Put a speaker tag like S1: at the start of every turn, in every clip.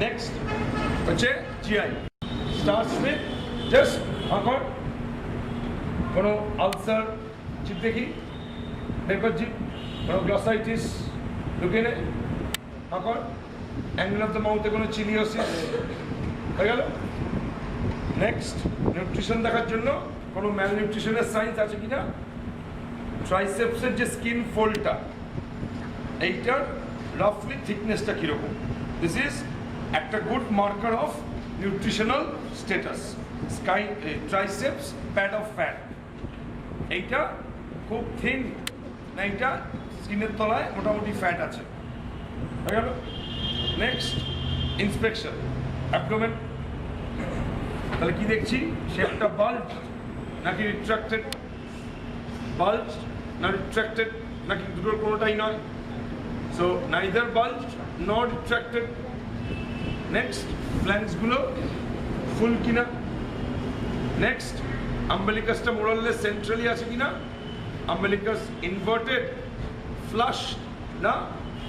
S1: Next হচ্ছে GI, starts with just হাঁকর, কোনো ulcer zip দেখি, পেপার জিপ, কোনো গ্লসাইটিস ঢুকে নে, হাঁকর, অ্যাঙ্গেল অফ দ্য মাউথে কোনো চিলিওসিস হয়ে গেল। নেক্সট নিউট্রিশন দেখার জন্য কোনো ম্যাল নিউট্রিশনের সাইন্স আছে কিনা, ট্রাইসেপসের যে স্কিন ফোল্ডটা এইটার রাফলি থিকনেসটা কীরকম, দিস ইজ একটা good marker of nutritional status. Triceps pad of fat, এইটা খুব থিন না, এইটা স্কিনের তলায় মোটামুটি ফ্যাট আছে, হয়ে গেল। নেক্সট ইন্সপেকশন অ্যাবডোমেন, তাহলে কি দেখছি, শেপটা বাল্জ নাকি রিট্রাক্টেড, বাল্জ না রিট্রাক্টেড নাকি দুটোর কোনোটাই নয়, so neither bulge not retracted. Next ফ্ল্যাঙ্কসগুলো ফুল কিনা। নেক্সট আম্বেলিকাসটা মোরাললেস সেন্ট্রালি আছে কিনা, আম্বেলিকাস ইনভার্টেড, ফ্লাশ না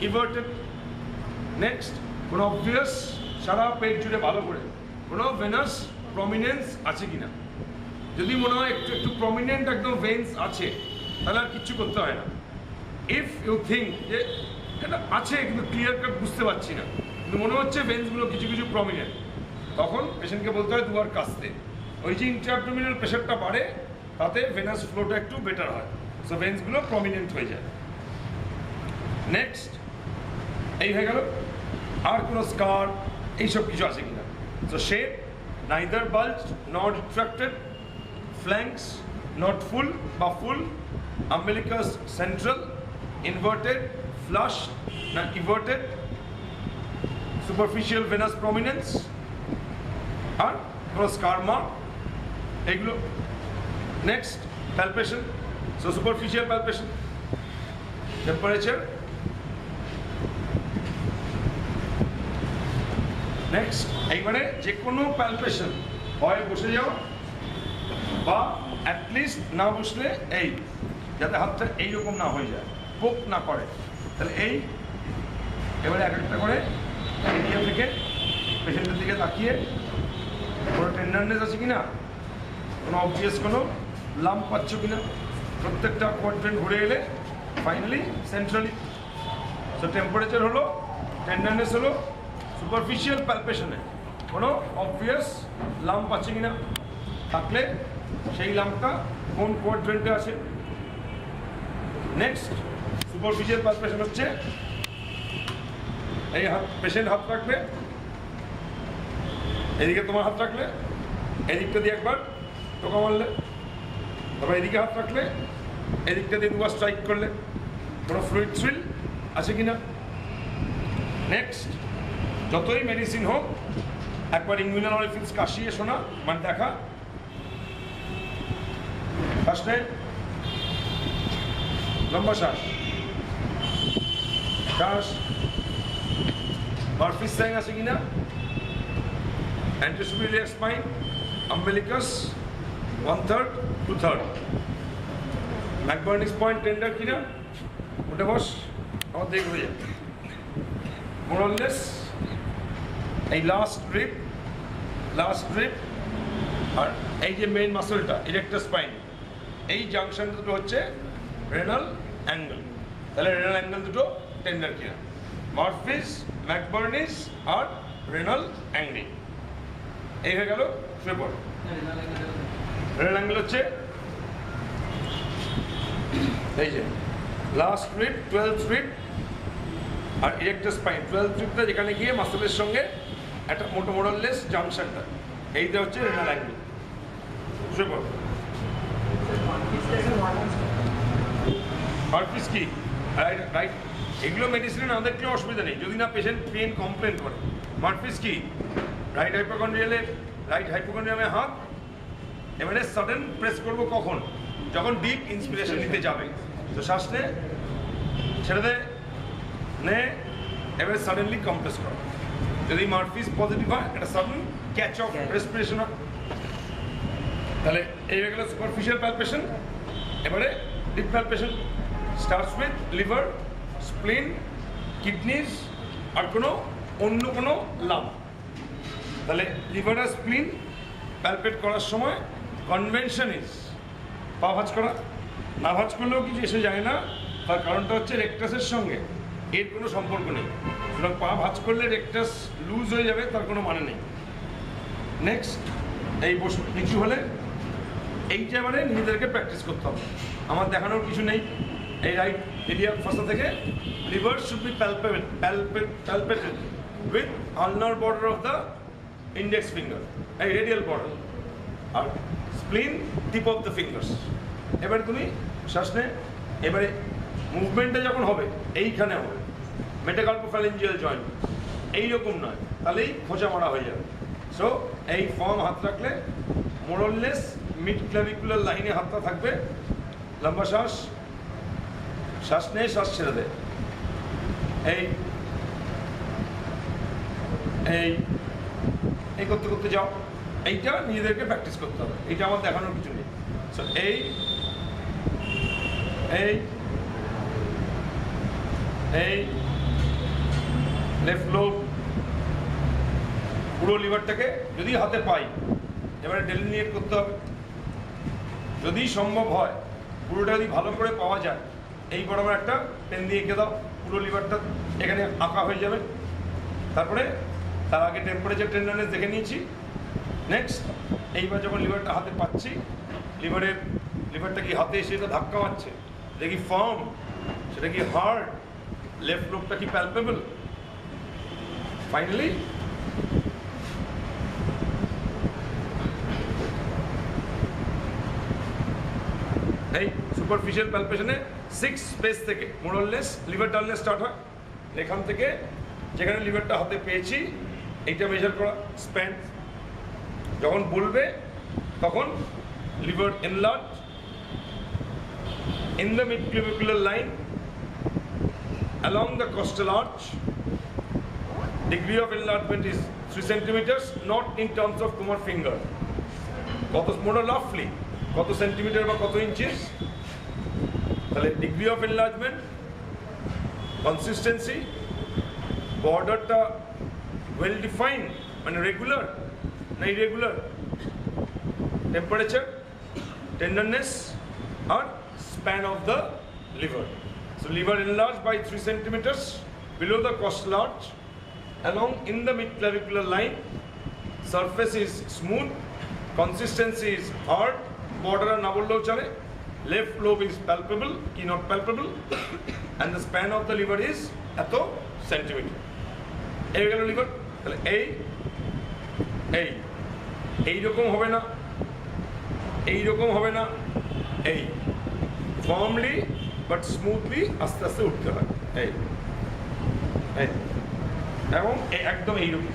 S1: ইভার্টেড। নেক্সট কোনো অবভিয়াস সারা পেট জুড়ে ভালো করে কোনো ভেনাস প্রমিনেন্স আছে কিনা, যদি মনে হয় একটু একটু প্রমিনেন্ট একদম ভেন্স আছে তাহলে আর কিচ্ছু করতে হয় না। ইফ ইউ থিঙ্ক যে এটা আছে কিন্তু ক্লিয়ার কাট বুঝতে পারছি না, কিন্তু মনে হচ্ছে ভেন্সগুলো কিছু কিছু প্রমিনেন্ট, তখন পেশেন্টকে বলতে হয় দুবার কাশতে, ওই যে ইন্ট্রাঅ্যাবডোমিনাল প্রেশারটা বাড়ে তাতে ভেনাস ফ্লোটা একটু বেটার হয়, সো ভেন্সগুলো প্রমিনেন্ট হয়ে যায়। নেক্সট এই হয়ে গেল, আর কোনো স্কার এইসব কিছু আছে কিনা, so shape neither bulge not retracted, flanks not full বা full, umbilicus central, inverted, flush না ইভার্টেড, সুপারফিশিয়াল ভেনাস প্রমিনেন্স, আর কোনো স্কার মার্ক, এইগুলো। Next palpation, so superficial palpation, temperature. Next এইবারে যে কোনো প্যালপেশন হয় বসে যাও বা অ্যাটলিস্ট না বসলে এই যাতে হাতটা এইরকম না হয়ে যায়, পোক না করে, তাহলে এই এবারে এক একটা করে এরিয়া থেকে পেশেন্টের দিকে তাকিয়ে কোনো টেন্ডারনেস আছে কিনা, কোনো অবভিয়াস কোনো লাম্প পাচ্ছ কিনা, প্রত্যেকটা কোয়াড্রেন্ট ঘুরে এলে ফাইনালি সেন্ট্রালি। সো টেম্পারেচার হলো, টেন্ডারনেস হলো, সুপারফিশিয়াল প্যালপেশনে কোনো অবভিয়াস লাম্প আছে কিনা, থাকলে সেই লাম্পটা কোন কোয়াড্রেন্টে আছে। নেক্সট সুপারফিশিয়াল প্যালপেশন হচ্ছে এই হাত, পেশেন্ট হাত রাখবে এদিকে, তোমার হাত রাখলে এদিকটা দিয়ে একবার টোকা মারলে, তারপর এদিকে হাত রাখলে এদিকটা দিয়ে দুবার স্ট্রাইক করলে কোনো ফ্লুইড থ্রিল আছে কিনা। নেক্সট যতই মেডিসিন হোক একবার ইনগুইনাল অরিফিস কাশিয়ে শোনা, মানে দেখা, ফার্স্টে লম্বা শ্বাস, শ্বাস, মারফিস সাইন আছে কিনা, অ্যান্টিসুপিরিয়র স্পাইন, আম্বেলিকাস 1/3 2/3, ম্যাকবার্নিস পয়েন্ট টেন্ডার কিনা, ওটা বস আমার দেখ হয়ে যাবে মোরাললেস। এই লাস্ট রিপ আর এই যে মেইন মাসলটা ইরেক্টার স্পাইন, এই জাংশন দুটো হচ্ছে রেনাল অ্যাঙ্গেল, তাহলে রেনাল অ্যাঙ্গেল দুটো টেন্ডার কিনা, মারফিস, ম্যাকবার্নিস আর রেনাল অ্যাঙ্গেল। এই হয়ে গেল পেপার। রেনাল অ্যাঙ্গেল হচ্ছে এই যে লাস্ট রিপ 12th রিপ আর ইরেক্টার স্পাইন 12th রিপটা যেখানে গিয়ে মাসলের সঙ্গে একটা মোরাললেস জাংশনটা, এইটা হচ্ছে রেনাল অ্যাঙ্গেল। পেপার মারফিস কি রাইট রাইট, এগুলো মেডিসিনে না দেখলেও অসুবিধা নেই যদি না পেশেন্ট পেন কমপ্লেন করে। মারফিস কি রাইট হাইপোকন্ড্রিয়ামে হাত, এবারে সাডেন প্রেস করবো কখন, যখন ডিপ ইন্সপিরেশন নিতে যাবে, তো শ্বাস নে, ছেড়ে দে, নে, এবারে সাডেনলি কম্প্রেস করো। যদি মারফিস পজিটিভ হয় এটা সাডেন ক্যাচ অফ রেসপিরেশন হয়। তাহলে এই হয়ে গেল সুপারফিশিয়াল প্যালপেশন। এবারে deep palpation starts with liver, spleen, kidneys আর কোনো অন্য কোনো লাভ। তাহলে লিভার আর স্প্লিন প্যালপেট করার সময় কনভেনশন ইজ পা ভাঁজ করা, না ভাঁজ করলেও কিছু এসে যায় না। তার কারণটা হচ্ছে রেকটাসের সঙ্গে এর কোনো সম্পর্ক নেই, সুতরাং পা ভাঁজ করলে রেকটাস লুজ হয়ে যাবে, তার কোনো মানে নেই। নেক্সট, এই বসু নিচু হলে এইটা এবারে নিজেদেরকে প্র্যাকটিস করতে হবে, আমার দেখানোর কিছু নেই। এই রাইট ইলিয়াক ফসা থেকে liver should be palpated with ulnar border of the index finger, এই রেডিয়াল বর্ডার, আর spleen tip of the fingers. এবারে তুমি শ্বাস নে, এবারে মুভমেন্টটা যখন হবে এইখানে হবে, মেটাকার্পোফ্যালেঞ্জিয়াল জয়েন্ট, এইরকম নয়, তাহলেই খোঁচা মারা হয়ে যাবে। সো এই ফর্ম হাত রাখলে মোরললেস মিড ক্লাভিকুলার লাইনে হাতটা থাকবে। লম্বা শ্বাস, শ্বাস নে, শ্বাস ছেড়ে দে। এই এই এই করতে করতে যাও, এইটা নিজেদেরকে প্র্যাকটিস করতে হবে, এইটা আমার দেখানোর কিছু নেই। সো এই এই এই লেফট লোব, পুরো লিভারটাকে যদি হাতে পাই এবারে ডেলিনিয়েট করতে হবে। যদি সম্ভব হয় পুরোটা যদি ভালো করে পাওয়া যায়, এই বরাবর একটা পেন দিয়ে এঁকে দাও, পুরো লিভারটা এখানে আঁকা হয়ে যাবে। তারপরে তার আগে টেম্পারেচার টেন্ডারনেস দেখে নিয়েছি। নেক্সট, এইবার যখন লিভারটা হাতে পাচ্ছি, লিভারটা কি হাতে এসে তো ধাক্কা মারছে, এটা কি ফার্ম, সেটা কি হার্ড, লেফট লোবটা কি প্যালপেবল। ফাইনালি এই সুপারফিশিয়াল প্যালপেশনে 6 স্পেস থেকে মোরললেস লিভার ডালনেস স্টার্ট হয়। এখান থেকে যেখানে লিভারটা হাতে পেয়েছি এইটা মেজার করা স্প্যান, যখন বলবে তখন liver enlarge in the midclavicular line along the costal arch. Degree of enlargement is 3 centimeters, not in terms of তোমার finger, কত মোটা লাফলি কত সেন্টিমিটার বা কত ইঞ্চিস। তাহলে ডিগ্রি অফ এনলার্জমেন্ট, কনসিস্টেন্সি, বর্ডারটা ওয়েল ডিফাইন্ড মানে রেগুলার না ইরেগুলার, টেম্পারেচার, টেন্ডারনেস আর span of the liver. So liver enlarged by 3 centimeters below the costal arch, along in the midclavicular line. Surface is smooth, consistency is hard, border na bolleo chale. Left lobe is palpable, ki not palpable, and the span of the liver is eto centimeter. এই গেল liver. তাহলে এইরকম হবে না, এইরকম হবে না, এই ফার্মলি বাট স্মুথলি আস্তে আস্তে উঠতে হয়, এই এবং একদম এইরকম।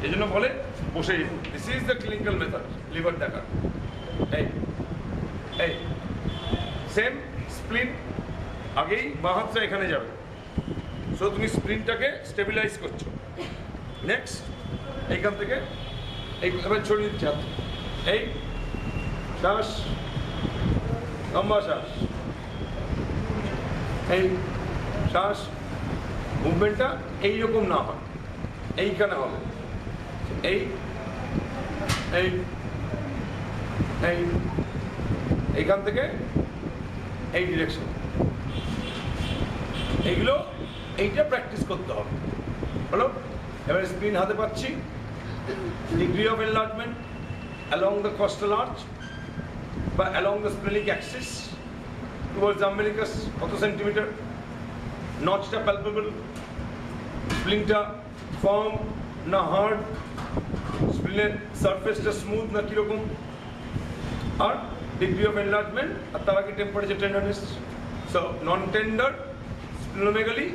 S1: এই জন্য বলে বসে, this is the clinical method liver দেখার। এই সেম স্প্লিন, আগেই বাঁ হাতটা এখানে যাবে, সো তুমি স্প্লিনটাকে স্টেবিলাইজ করছো। নেক্সট, এইখান থেকে এই এবার ছড়িয়ে দিচ্ছে হাত, এই শ্বাস, লম্বা শ্বাস, এই শ্বাস, মুভমেন্টটা এইরকম না হয়, এইখানে হবে, এই এই এই এইখান থেকে এই ডিরেকশন, এইগুলো এইটা প্র্যাকটিস করতে হবে। হলো, এবার স্প্লিন হাতে পাচ্ছি, degree of enlargement along the costal arch বা along the splenic axis towards the umbilicus কত সেন্টিমিটার, নচটা প্যালপেবল, স্প্লিনটা ফার্ম না হার্ড, স্প্লিনের সারফেসটা স্মুথ না কীরকম, আর ডিগ্রি অফ এনলার্জমেন্ট আর তার আগে temperature tenderness. So non tender splenomegaly,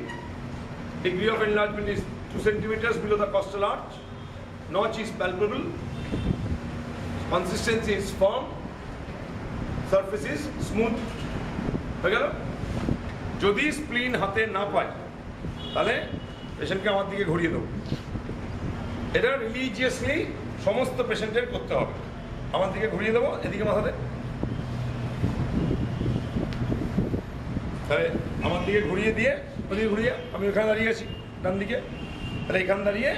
S1: degree of enlargement is 2 centimeters below the costal arch, notch is palpable, consistency is firm, surface is smooth. হয়ে গেল। যদি স্প্লিন হাতে না পায় তাহলে পেশেন্টকে আমার দিকে ঘুরিয়ে দেবো। এটা রিলিজিয়াসলি সমস্ত পেশেন্টের করতে হবে, আমার দিকে ঘুরিয়ে দেবো, এদিকে মাথাতে, তাহলে আমার দিকে ঘুরিয়ে দিয়ে ওদিকে ঘুরিয়ে আমি ওখানে দাঁড়িয়ে আছি ডান দিকে, তাহলে এখান দাঁড়িয়ে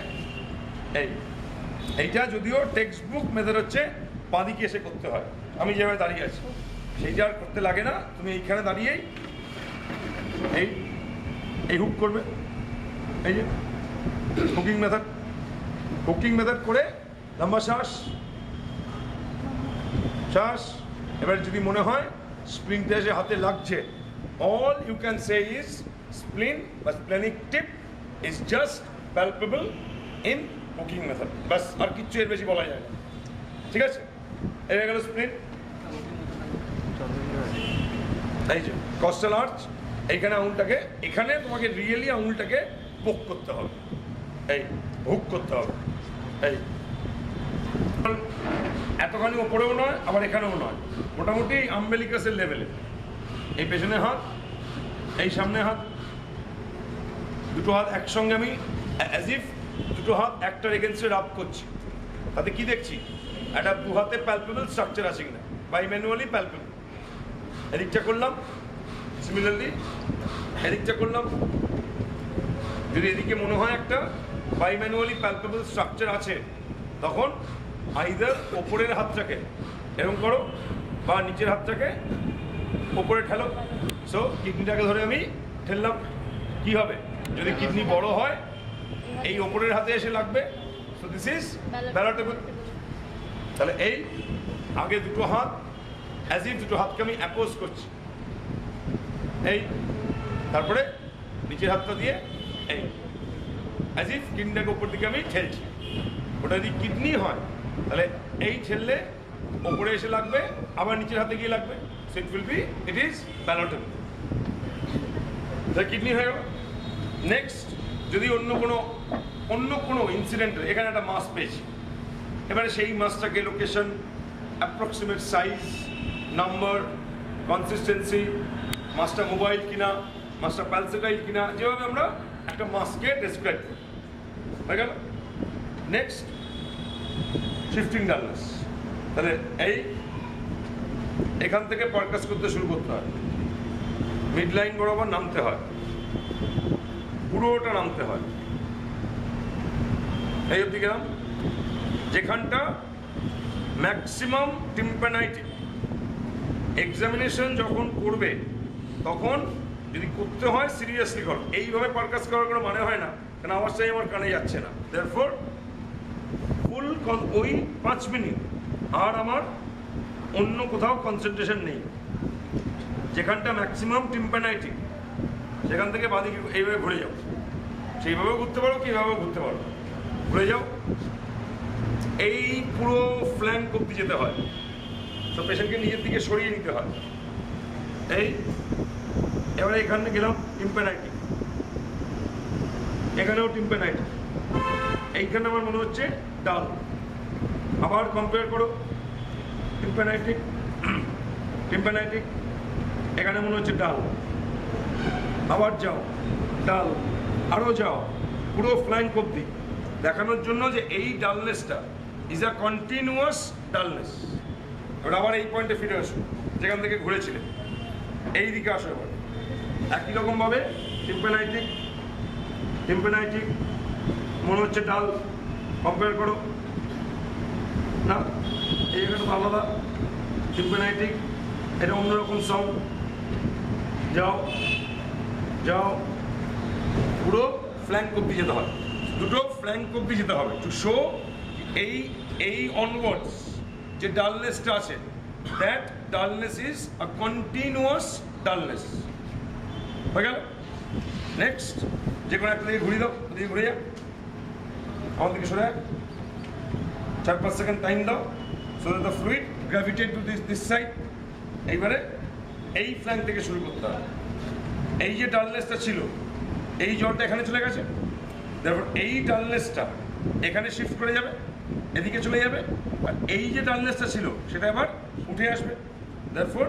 S1: এইটা যদিও টেক্সট বুক মেথড হচ্ছে বাঁদিকে এসে করতে হয়, আমি যেভাবে দাঁড়িয়ে আছি সেইটা আর করতে লাগে না। তুমি এইখানে দাঁড়িয়েই এই হুক করবে, এই যে হুকিং মেথড করে লম্বা শ্বাস, এবার যদি মনে হয় স্প্রিংটা এসে হাতে লাগছে, all you can say is spleen বা splenic tip is just palpable in hooking method, বাস আর কিচ্ছু এর বেশি বলা যায় না। ঠিক আছে, এই গেল স্প্লিন। এই যে কস্টাল আর্চ, এইখানে আঙুলটাকে, এখানে তোমাকে রিয়েলি আঙুলটাকে পোক করতে হবে, এই হুক করতে হবে, এই এতখানি ওপরেও নয় আবার এখানেও নয়, মোটামুটি আম্বেলিকাসের লেভেলে। এই পেছনে হাত, এই সামনে হাত, দুটো হাত একসঙ্গে আমি অ্যাজ ইফ দুটো হাত একটার এগেনস্টে রাব করছি। তাতে কি দেখছি, একটা দু হাতে প্যালপেবল স্ট্রাকচার আছে কিনা, বাই ম্যানুয়ালি প্যালপেবল। এদিকটা করলাম, সিমিলারলি এদিকটা করলাম। যদি এদিকে মনে হয় একটা বাই ম্যানুয়ালি প্যালপেবল স্ট্রাকচার আছে, তখন আইদার ওপরের হাতটাকে এরকম করো বা নিচের হাতটাকে ওপরে ঠেলো। সো কিডনিটাকে ধরে আমি ঠেললাম, কি হবে, যদি কিডনি বড় হয় এই ওপরের হাতে এসে লাগবে। So this is palatable. তাহলে এই আগে দুটো হাত অ্যাজ ইফ দুটো হাতকে আমি অ্যাপোজ করছি, এই তারপরে নিচের হাতটা দিয়ে এই অ্যাজ ইফ কিডনিটাকে উপর দিকে আমি ঠেলছি। ওটা যদি কিডনি হয় তাহলে এই ঠেললে ওপরে এসে লাগবে, আবার নিচের হাতে গিয়ে লাগবে। So it will be, it is palatable. তাহলে কিডনি হয়ে গেল। নেক্সট, যদি অন্য কোনো ইনসিডেন্টে এখানে একটা মাস পেয়েছি, এবারে সেই মাসটাকে location, approximate size, number, consistency, মাসটা মোবাইল কিনা, মাসটা প্যালসেটাইল কিনা, যেভাবে আমরা একটা মাসকে ডেসক্রাইব করি, হয়ে গেল। Next, shifting dullness. তাহলে এখান থেকে পারকাস করতে শুরু করতে হয়, মিড লাইন বরাবর নামতে হয়, পুরোটা নামতে হয়, এই অবধি গেলাম। যেখানটা ম্যাক্সিমাম টিম্প্যানাইটিক এক্সামিনেশন যখন করবে তখন যদি করতে হয় সিরিয়াসলি করো। এইভাবে পারকাস করার কোনো মানে হয় না, কারণ আওয়াজটাই আমার কানে যাচ্ছে না। দেয়ারফর ফুল ওই 5 মিনিট আর আমার অন্য কোথাও কনসেন্ট্রেশন নেই। যেখানটা ম্যাক্সিমাম টিম্প্যানাইটিক সেখান থেকে বাদিকে এইভাবে ঘুরে যাও, সেইভাবেও ঘুরতে পারো, কীভাবেও ঘুরতে পারো, ঘুরে যাও। এই পুরো ফ্ল্যাঙ্ক অব্দি যেতে হয়, তো পেশেন্টকে নিজের দিকে সরিয়ে নিতে হয়। এবারে এখানে গেলাম টিম্প্যানাইটিক, এখানেও টিম্প্যানাইটিক, এইখানে আমার মনে হচ্ছে ডাল। আবার কম্পেয়ার করো, টিম্প্যানাইটিক, এখানে মনে হচ্ছে ডাল। আবার যাও, ডাল, আরও যাও, পুরো ফ্ল্যাঙ্ক অব্দি, দেখানোর জন্য যে এই ডালনেসটা ইজ আ কন্টিনিউয়াস ডালনেস। এবার আবার এই পয়েন্টে ফিরে আসো, যেখান থেকে ঘুরেছিলে এই দিকে আসো। এবার একই রকমভাবে টিম্প্যানাইটিক মনে হচ্ছে ডাল, কম্পেয়ার করো না, এই জায়গাটা তো আলাদা। টিম্প্যানাইটিক, এটা অন্যরকম সাউন্ড। যাও, পুরো ফ্ল্যাঙ্ক অব্দি যেতে হয়, দুটো ফ্ল্যাঙ্ক অব্দি যেতে হবে টু শো এই অনওয়ার্ডস যে ডালনেসটা আছে, that dullness is a continuous dullness. হয়ে গেল। নেক্সট, যে কোনো একটা দিকে ঘুরিয়ে দাও, ওদিকে ঘুরে যা, আমার দিকে সরে 4-5 সেকেন্ড টাইম দাও, so that the fluid gravitate to this side. এইবারে এই ফ্ল্যাঙ্ক থেকে শুরু করতে হবে। এই যে ডালনেসটা ছিল, এই জলটা এখানে চলে গেছে, তারপর এই ডালনেসটা এখানে শিফট করে যাবে, এদিকে চলে যাবে, আর এই যে ডালনেসটা ছিল সেটা এবার উঠে আসবে। দেয়ারফর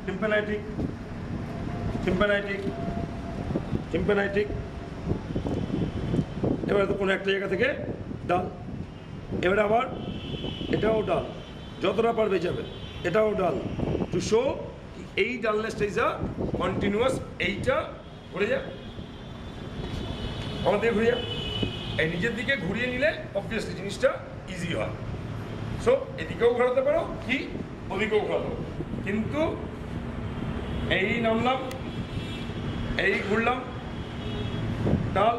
S1: টিম্প্যানাইটিক, এবারে তো কোনো একটা জায়গা থেকে ডাল, এবারে আবার এটাও ডাল, যতটা পারবে যাবে, এটাও ডাল, টু শো এই ডালনেসটা ইজ আ কন্টিনিউয়াস। এইটা ঘুরে যা, আমাদের ঘুরে যা, এই নিজের দিকে ঘুরিয়ে নিলে অবভিয়াসলি জিনিসটা ইজি হয়। সো এদিকেও ঘোরাতে পারো কি ওদিকেও ঘোরাতে পারো, কিন্তু এই নামলাম, এই ঘুরলাম, ডাল,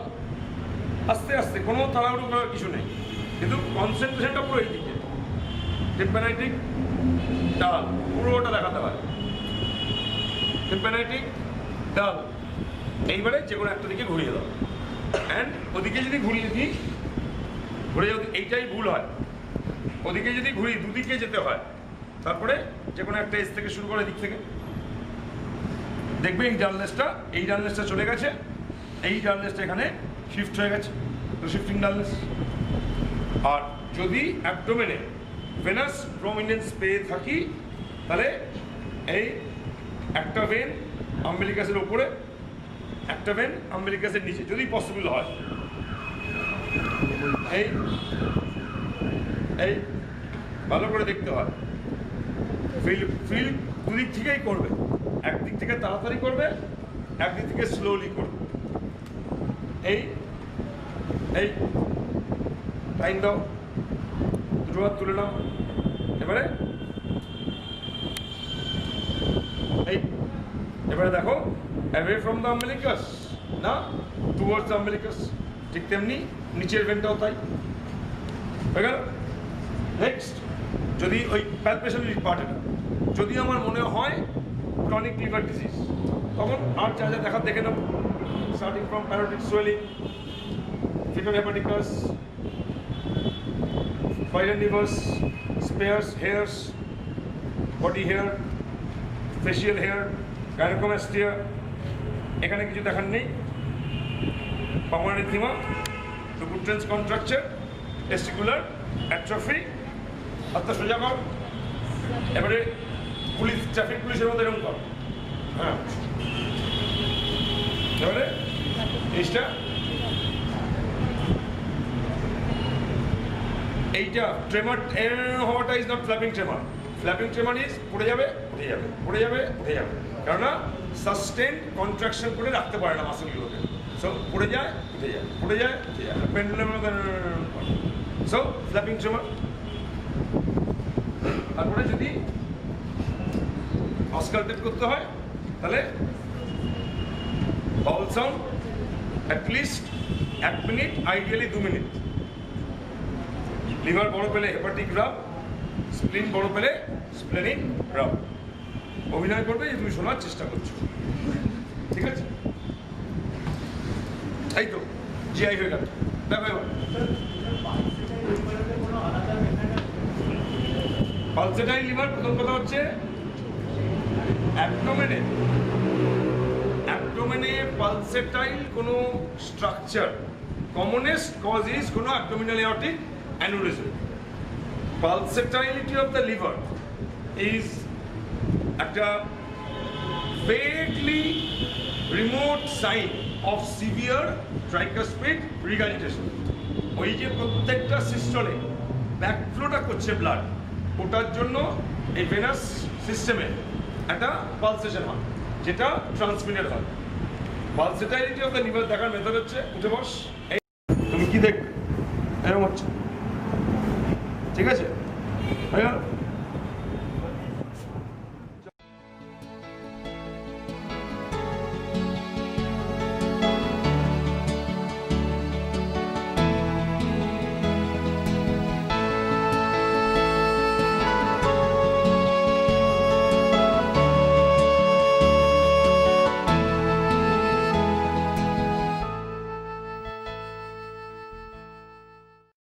S1: আস্তে আস্তে, কোনো তাড়াহুড়ো করার কিছু নেই, কিন্তু কনসেন্ট্রেশনটা পুরো এই দিকে। টিম্প্যানাইটিক, ডাল, পুরোটা দেখাতে হয়। টিম্প্যানাইটিক, ডাল, এইবারে যে কোনো একটা দিকে ঘুরিয়ে দাও। অ্যান্ড ওদিকে যদি ঘুরিয়ে দিই, ঘুরে যদি এইটাই ভুল হয়, ওদিকে যদি ঘুরি দুদিকে যেতে হয়, তারপরে যে কোনো একটা এজ থেকে শুরু করে দিক থেকে দেখবে এই ডালনেসটা চলে গেছে, এই ডালনেসটা এখানে শিফট হয়ে গেছে, তো শিফটিং ডালনেস। আর যদি অ্যাবডোমেনে ভেনাস প্রমিনেন্স পেয়ে থাকি, তাহলে এই একটা ভেন আম্বিলিকাসের ওপরে, একটা ভেন আম্বিলিকাসের নিচে, যদি পসিবল হয়। এই এই ভালো করে দেখতে হয়, ফিল দুদিক থেকেই করবে, একদিক থেকে তাড়াতাড়ি করবে, একদিক থেকে স্লোলি করবে। এই এই টাইম দাও, দুটো হাত তুলে নাও। এবারে এই এবারে দেখো, অ্যাওয়ে ফ্রম দ্য আম্বিলিকাস না টুয়ার্ডস দ্য আম্বিলিকাস, ঠিক তেমনি নিচের ভেনটাও তাই হয়ে গেল। নেক্সট, যদি ওই প্যালপেশন পার্ট, এটা যদি আমার মনে হয় ক্রনিক লিভার ডিজিজ, তখন আর যা যা দেখা দেখে নেব, starting from parotid swelling, fetor hepaticus, spider নিভার্স, sparse hairs, body hair, facial hair, gynaecomastia, এখানে কিছু দেখার নেই। Palmar erythema, Dupuytren's contracture, testicular atrophy, হাতটা সোজা কর। এবারে পুলিশ, ট্রাফিক পুলিশের মধ্যে এরকম কর, হ্যাঁ। এবারে জিনিসটা এইটা ট্রেমার হওয়াটা is not flapping tremor. Flapping tremor is পড়ে যাবে, উঠে যাবে, পড়ে যাবে, উঠে যাবে, কেননা সাস্টেন কন্ট্রাকশন করে রাখতে পারে না মাসেলগুলোকে। সো পড়ে যায়, উঠে যায়, পড়ে যায়, উঠে যায়, পেন্ডুলামের মতো। So flapping tremor. তারপরে যদি অস্কালটেট করতে হয়, তাহলে bowel sound at least 1 minute, ideally 2 minute. Liver বড় পেলে হেপাটিক রাব, স্প্লিন বড় পেলে স্প্লেনিক রাব। অভিনয় করবে যে তুমি শোনার চেষ্টা করছো, ঠিক আছে? এই তো জিআই হয়ে গেল। দেখো এবার পালসেটাইল লিভার, প্রথম কথা হচ্ছে অ্যাবডোমেনে পালসেটাইল কোনো স্ট্রাকচার, কমনেস্ট কজ ইজ কোনো abdominal aortic aneurysm. Pulsatility of the liver is একটা vaguely remote sign of severe tricuspid regurgitation. ওই যে প্রত্যেকটা সিস্টলে ব্যাকফ্লোটা করছে ব্লাড, ওটার জন্য এই ভেনাস সিস্টেমে একটা পালসেশন হয়, যেটা ট্রান্সমিটেড হয়। পালসেটাইলিটি অফ দ্য লিভার দেখার মেথড হচ্ছে, উঠে বস, তুমি কি দেখবে এরকম হচ্ছে।